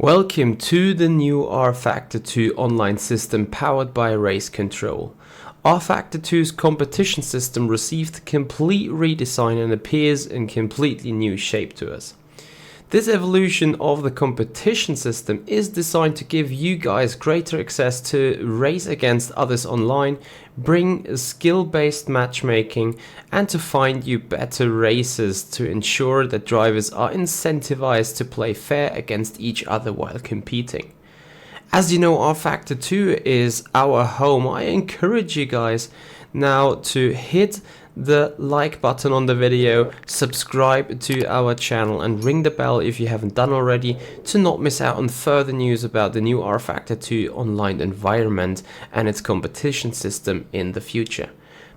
Welcome to the new rFactor 2 online system powered by Race Control. rFactor 2's competition system received a complete redesign and appears in completely new shape to us. This evolution of the competition system is designed to give you guys greater access to race against others online, bring skill-based matchmaking, and to find you better races to ensure that drivers are incentivized to play fair against each other while competing. As you know, rFactor 2 is our home. I encourage you guys now to hit the like button on the video, subscribe to our channel and ring the bell if you haven't done already to not miss out on further news about the new rFactor 2 online environment and its competition system in the future.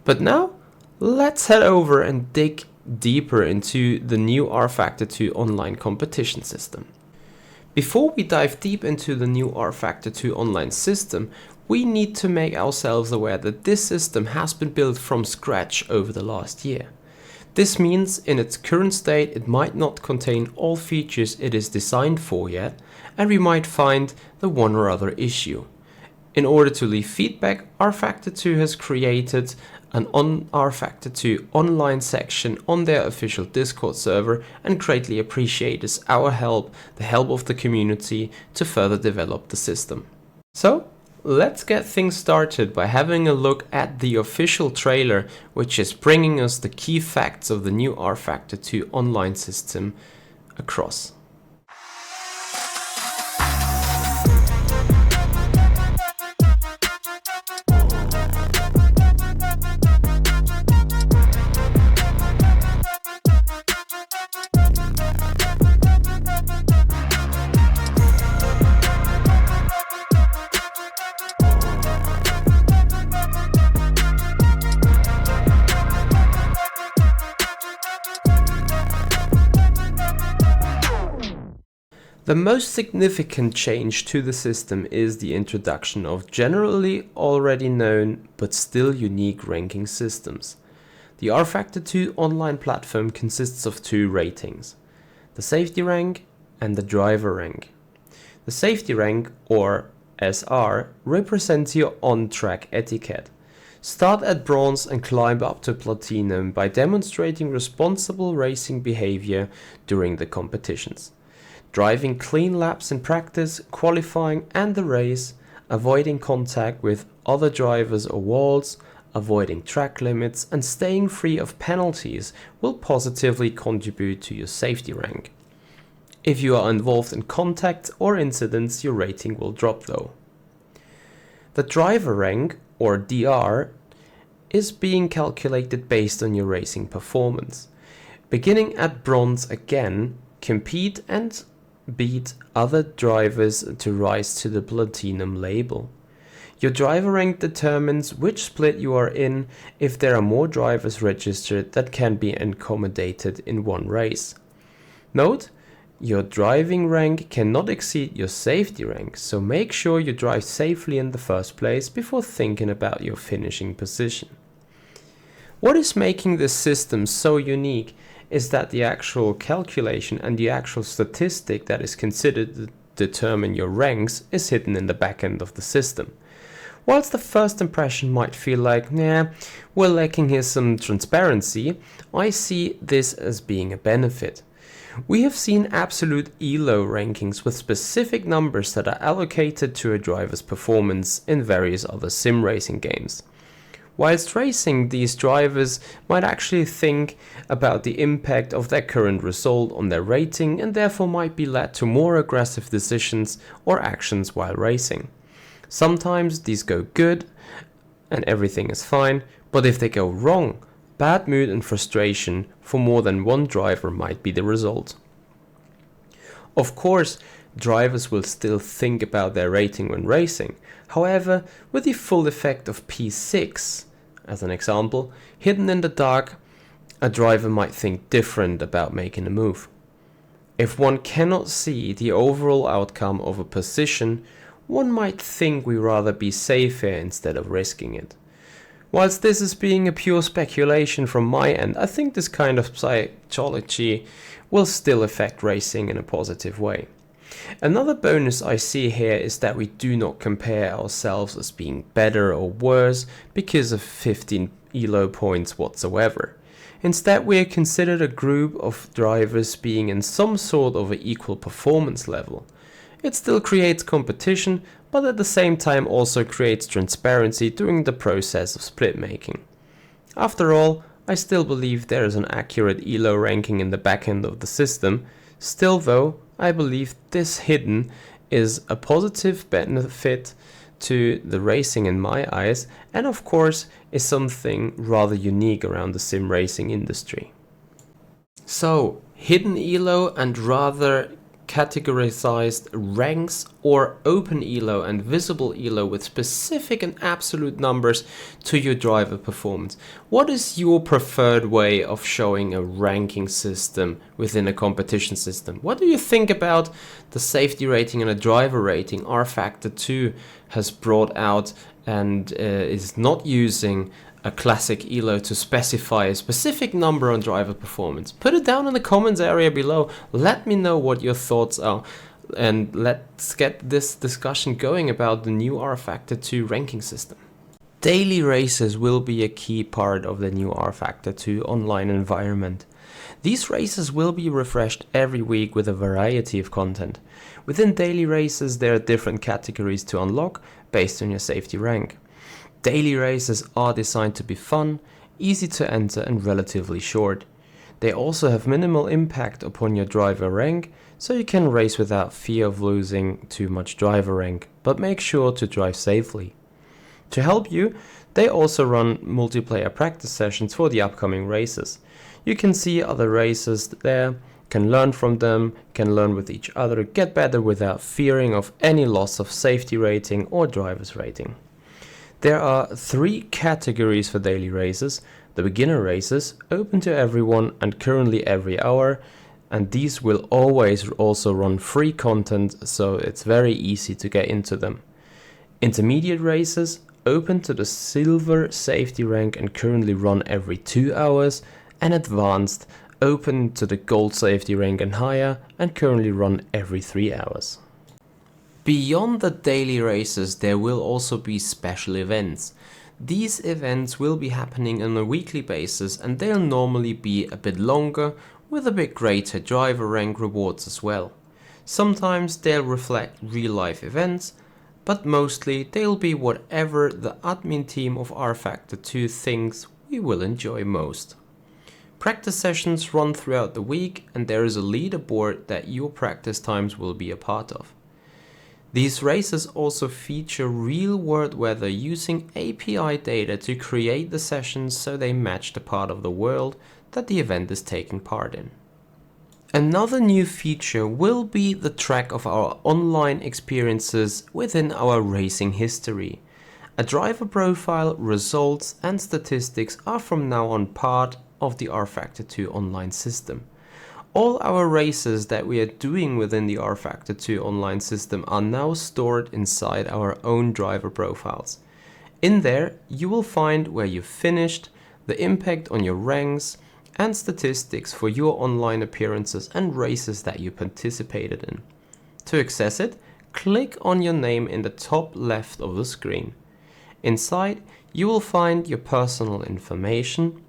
But now, let's head over and dig deeper into the new rFactor 2 online competition system. Before we dive deep into the new rFactor 2 online system, we need to make ourselves aware that this system has been built from scratch over the last year. This means in its current state it might not contain all features it is designed for yet, and we might find the one or other issue. In order to leave feedback, rFactor 2 has created an rFactor 2 online section on their official Discord server and greatly appreciates our help, the help of the community, to further develop the system. So, let's get things started by having a look at the official trailer, which is bringing us the key facts of the new rFactor 2 online system across. The most significant change to the system is the introduction of generally already known but still unique ranking systems. The rFactor 2 online platform consists of two ratings, the safety rank and the driver rank. The safety rank, or SR, represents your on-track etiquette. Start at bronze and climb up to platinum by demonstrating responsible racing behavior during the competitions. Driving clean laps in practice, qualifying and the race, avoiding contact with other drivers or walls, avoiding track limits and staying free of penalties will positively contribute to your safety rank. If you are involved in contact or incidents, your rating will drop though. The driver rank, or DR, is being calculated based on your racing performance. Beginning at bronze again, compete and beat other drivers to rise to the platinum label. Your driver rank determines which split you are in if there are more drivers registered that can be accommodated in one race. Note, your driving rank cannot exceed your safety rank, so make sure you drive safely in the first place before thinking about your finishing position. What is making this system so unique is that the actual calculation and the actual statistic that is considered to determine your ranks is hidden in the back end of the system. Whilst the first impression might feel like, nah, we're lacking here some transparency, I see this as being a benefit. We have seen absolute ELO rankings with specific numbers that are allocated to a driver's performance in various other sim racing games. Whilst racing, these drivers might actually think about the impact of their current result on their rating and therefore might be led to more aggressive decisions or actions while racing. Sometimes these go good and everything is fine, but if they go wrong, bad mood and frustration for more than one driver might be the result. Of course, drivers will still think about their rating when racing. However, with the full effect of P6, as an example, hidden in the dark, a driver might think different about making a move. If one cannot see the overall outcome of a position, one might think we rather be safe here instead of risking it. Whilst this is being a pure speculation from my end, I think this kind of psychology will still affect racing in a positive way. Another bonus I see here is that we do not compare ourselves as being better or worse because of 15 elo points whatsoever. Instead, we are considered a group of drivers being in some sort of an equal performance level. It still creates competition, but at the same time also creates transparency during the process of split making. After all, I still believe there is an accurate elo ranking in the backend of the system. Still though, I believe this hidden is a positive benefit to the racing in my eyes, and of course is something rather unique around the sim racing industry. So, hidden elo and rather categorized ranks, or open elo and visible elo with specific and absolute numbers to your driver performance. What is your preferred way of showing a ranking system within a competition system? What do you think about the safety rating and a driver rating rFactor 2 has brought out and is not using a classic elo to specify a specific number on driver performance? Put it down in the comments area below. Let me know what your thoughts are, and let's get this discussion going about the new rFactor 2 ranking system. Daily races will be a key part of the new rFactor 2 online environment. These races will be refreshed every week with a variety of content. Within daily races, there are different categories to unlock based on your safety rank. Daily races are designed to be fun, easy to enter and relatively short. They also have minimal impact upon your driver rank, so you can race without fear of losing too much driver rank, but make sure to drive safely. To help you, they also run multiplayer practice sessions for the upcoming races. You can see other racers there, can learn from them, can learn with each other, get better without fearing of any loss of safety rating or driver's rating. There are 3 categories for daily races: the beginner races, open to everyone and currently every hour, and these will always also run free content, so it's very easy to get into them. Intermediate races, open to the silver safety rank and currently run every 2 hours, and advanced, open to the gold safety rank and higher, and currently run every 3 hours. Beyond the daily races, there will also be special events. These events will be happening on a weekly basis, and they'll normally be a bit longer with a bit greater driver rank rewards as well. Sometimes they'll reflect real life events, but mostly they'll be whatever the admin team of rFactor 2 thinks we will enjoy most. Practice sessions run throughout the week, and there is a leaderboard that your practice times will be a part of. These races also feature real-world weather using API data to create the sessions so they match the part of the world that the event is taking part in. Another new feature will be the track of our online experiences within our racing history. A driver profile, results and statistics are from now on part of the rFactor 2 online system. All our races that we are doing within the rFactor 2 online system are now stored inside our own driver profiles. In there, you will find where you finished, the impact on your ranks, and statistics for your online appearances and races that you participated in. To access it, click on your name in the top left of the screen. Inside, you will find your personal information,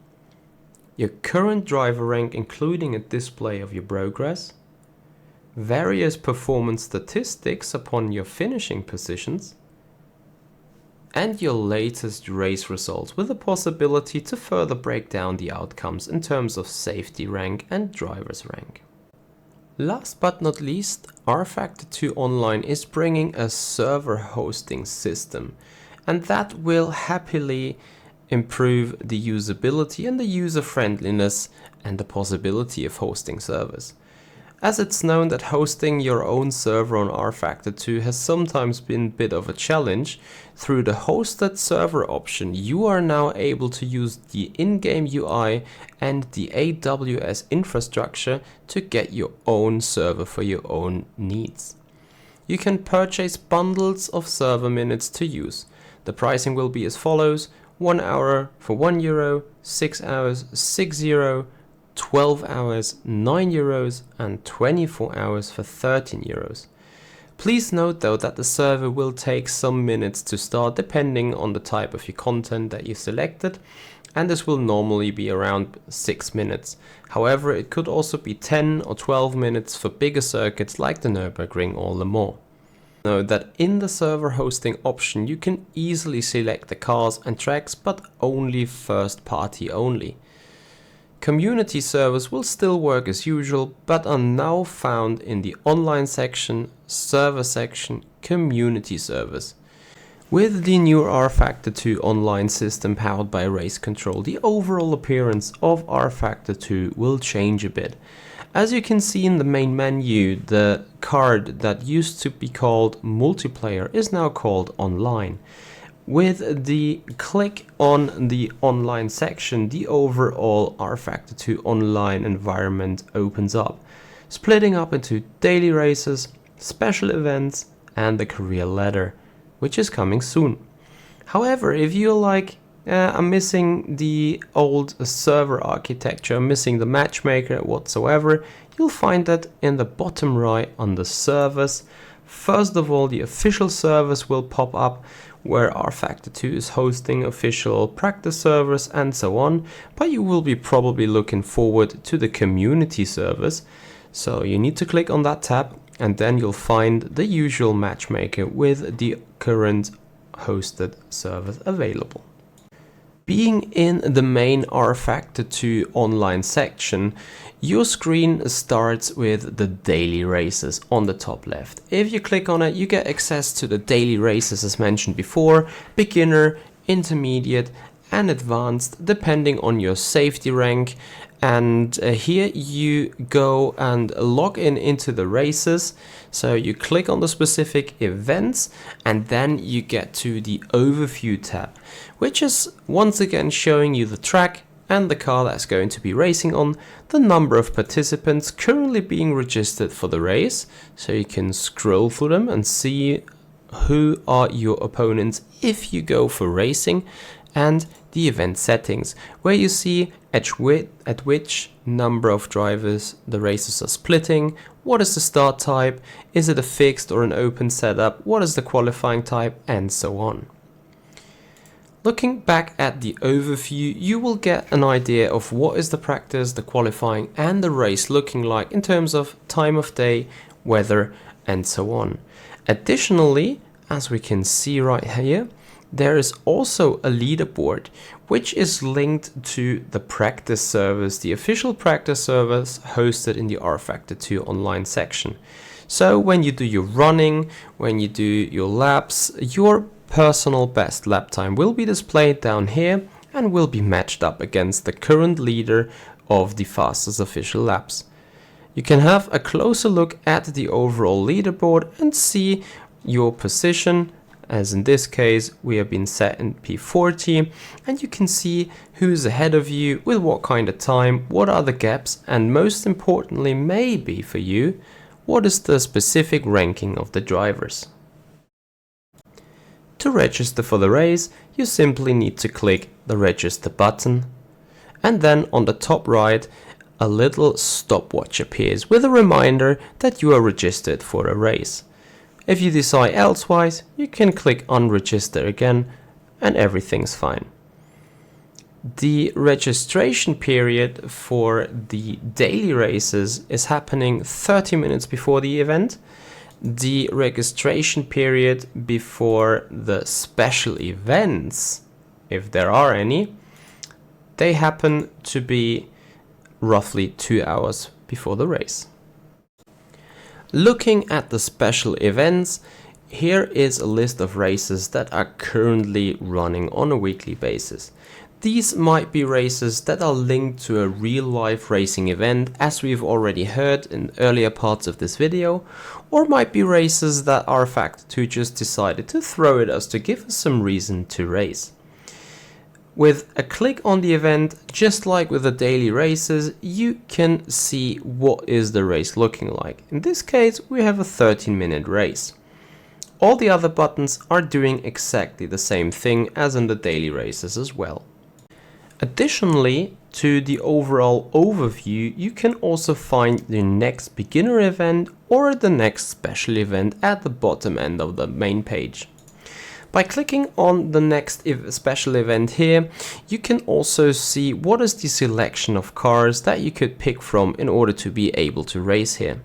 your current driver rank including a display of your progress, various performance statistics upon your finishing positions, and your latest race results with the possibility to further break down the outcomes in terms of safety rank and driver's rank. Last but not least, rFactor 2 Online is bringing a server hosting system, and that will happily improve the usability and the user friendliness and the possibility of hosting servers. As it's known that hosting your own server on rFactor 2 has sometimes been a bit of a challenge, through the hosted server option you are now able to use the in-game UI and the AWS infrastructure to get your own server for your own needs. You can purchase bundles of server minutes to use. The pricing will be as follows: 1 hour for €1, 6 hours €6, 12 hours €9, and 24 hours for €13. Please note though that the server will take some minutes to start depending on the type of your content that you selected, and this will normally be around 6 minutes. However, it could also be 10 or 12 minutes for bigger circuits like the Nürburgring or Le Mans. Note that in the server hosting option you can easily select the cars and tracks, but only first party only. Community servers will still work as usual, but are now found in the online section, server section, community servers. With the new rFactor 2 online system powered by Race Control, the overall appearance of rFactor 2 will change a bit. As you can see in the main menu, the card that used to be called multiplayer is now called online. With the click on the online section, the overall rFactor 2 online environment opens up, splitting up into daily races, special events, and the career ladder, which is coming soon. However, if you're like, I'm missing the old server architecture, I'm missing the matchmaker whatsoever, you'll find that in the bottom right under servers. First of all, the official servers will pop up, where rFactor 2 is hosting official practice servers and so on, but you will be probably looking forward to the community servers. So you need to click on that tab, and then you'll find the usual matchmaker with the current hosted servers available. Being in the main rFactor 2 online section, your screen starts with the daily races on the top left. If you click on it, you get access to the daily races as mentioned before, beginner, intermediate and advanced depending on your safety rank. And here you go and log in into the races. So you click on the specific events and then you get to the overview tab, which is once again showing you the track and the car that's going to be racing on, the number of participants currently being registered for the race. So you can scroll through them and see who are your opponents if you go for racing, and the event settings, where you see at which number of drivers the races are splitting, what is the start type, is it a fixed or an open setup, what is the qualifying type, and so on. Looking back at the overview, you will get an idea of what is the practice, the qualifying and the race looking like in terms of time of day, weather and so on. Additionally, as we can see right here, there is also a leaderboard which is linked to the practice servers, the official practice servers hosted in the rFactor 2 online section. So when you do your running, when you do your laps, your personal best lap time will be displayed down here and will be matched up against the current leader of the fastest official laps. You can have a closer look at the overall leaderboard and see your position. As in this case, we have been set in P40, and you can see who's ahead of you, with what kind of time, what are the gaps, and most importantly, maybe for you, what is the specific ranking of the drivers. To register for the race, you simply need to click the register button, and then on the top right, a little stopwatch appears with a reminder that you are registered for a race. If you decide elsewise, you can click unregister again and everything's fine. The registration period for the daily races is happening 30 minutes before the event. The registration period before the special events, if there are any, they happen to be roughly 2 hours before the race. Looking at the special events, here is a list of races that are currently running on a weekly basis. These might be races that are linked to a real-life racing event, as we've already heard in earlier parts of this video, or might be races that rFactor 2 just decided to throw at us to give us some reason to race. With a click on the event, just like with the daily races, you can see what is the race looking like. In this case, we have a 13-minute race. All the other buttons are doing exactly the same thing as in the daily races as well. Additionally, to the overall overview, you can also find the next beginner event or the next special event at the bottom end of the main page. By clicking on the next special event here, you can also see what is the selection of cars that you could pick from in order to be able to race here.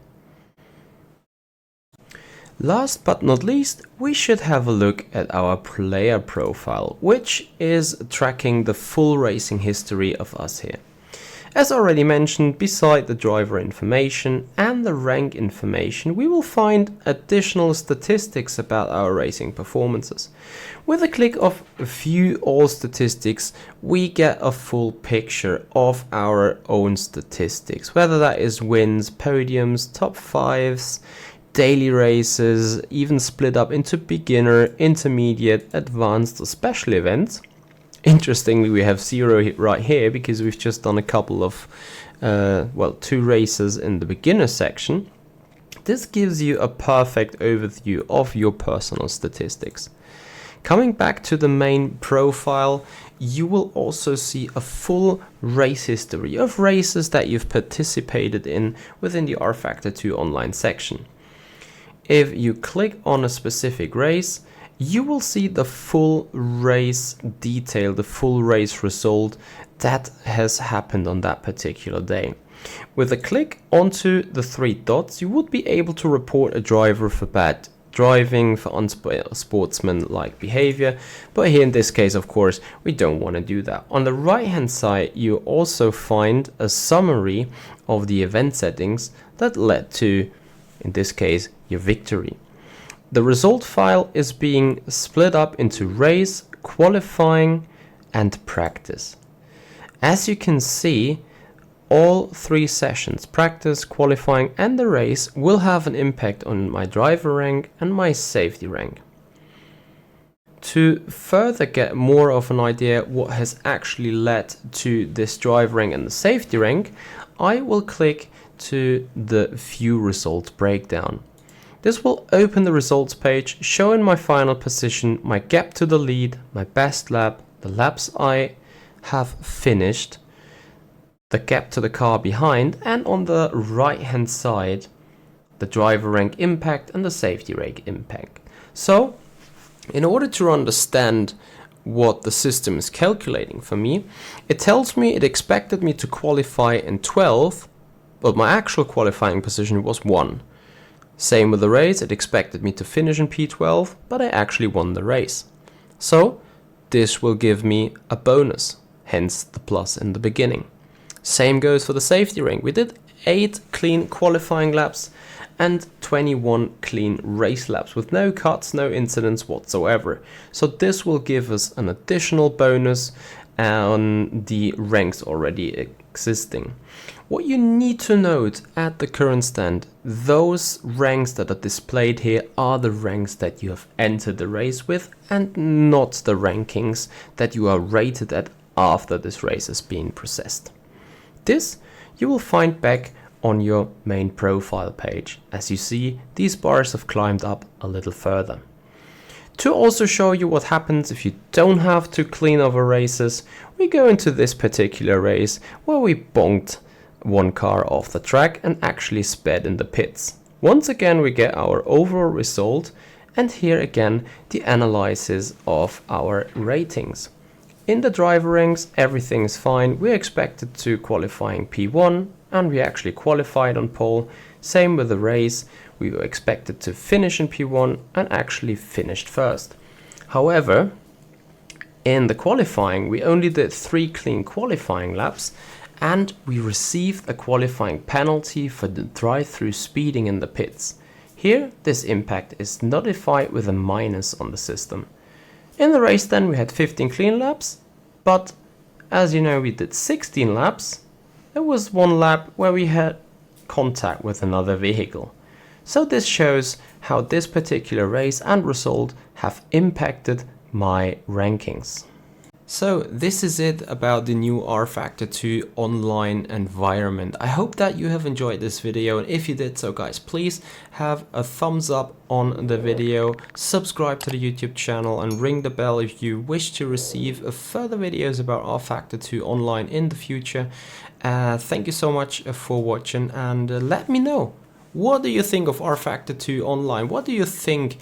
Last but not least, we should have a look at our player profile, which is tracking the full racing history of us here. As already mentioned, beside the driver information and the rank information, we will find additional statistics about our racing performances. With a click of View All Statistics, we get a full picture of our own statistics, whether that is wins, podiums, top fives, daily races, even split up into beginner, intermediate, advanced or special events. Interestingly, we have 0 right here because we've just done a couple of, 2 races in the beginner section. This gives you a perfect overview of your personal statistics. Coming back to the main profile, you will also see a full race history of races that you've participated in within the rFactor 2 online section. If you click on a specific race, you will see the full race detail, the full race result that has happened on that particular day. With a click onto the 3 dots, you would be able to report a driver for bad driving, for unsportsmanlike behavior, but here in this case, of course, we don't want to do that. On the right hand side, you also find a summary of the event settings that led to, in this case, your victory. The result file is being split up into race, qualifying and practice. As you can see, all 3 sessions, practice, qualifying and the race, will have an impact on my driver rank and my safety rank. To further get more of an idea what has actually led to this driver rank and the safety rank, I will click to the View Result Breakdown. This will open the results page, showing my final position, my gap to the lead, my best lap, the laps I have finished, the gap to the car behind, and on the right hand side, the driver rank impact and the safety rank impact. So, in order to understand what the system is calculating for me, it tells me it expected me to qualify in 12th, but my actual qualifying position was 1. Same with the race, it expected me to finish in P12, but I actually won the race. So this will give me a bonus, hence the plus in the beginning. Same goes for the safety rank. We did 8 clean qualifying laps and 21 clean race laps with no cuts, no incidents whatsoever. So this will give us an additional bonus on the ranks already existing. What you need to note at the current stand, those ranks that are displayed here are the ranks that you have entered the race with and not the rankings that you are rated at after this race has been processed. This you will find back on your main profile page. As you see, these bars have climbed up a little further. To also show you what happens if you don't have to clean over races, we go into this particular race where we bonked one car off the track and actually sped in the pits. Once again we get our overall result, and here again the analysis of our ratings. In the driver ranks everything is fine. We expected to qualify in P1 and we actually qualified on pole. Same with the race, we were expected to finish in P1 and actually finished first. However, in the qualifying we only did 3 clean qualifying laps and we received a qualifying penalty for the drive-through speeding in the pits. Here this impact is notified with a minus on the system. In the race then we had 15 clean laps, but as you know we did 16 laps. There was 1 lap where we had contact with another vehicle. So this shows how this particular race and result have impacted my rankings. So this is it about the new rFactor 2 online environment. I hope that you have enjoyed this video, and if you did so guys, please have a thumbs up on the video, subscribe to the YouTube channel and ring the bell if you wish to receive further videos about rFactor 2 online in the future. Thank you so much for watching, and let me know, what do you think of rFactor 2 online? What do you think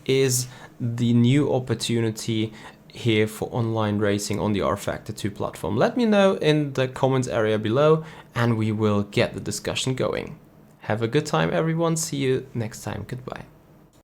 is the new opportunity here for online racing on the rFactor 2 platform? Let me know in the comments area below and we will get the discussion going. Have a good time everyone, see you next time, goodbye.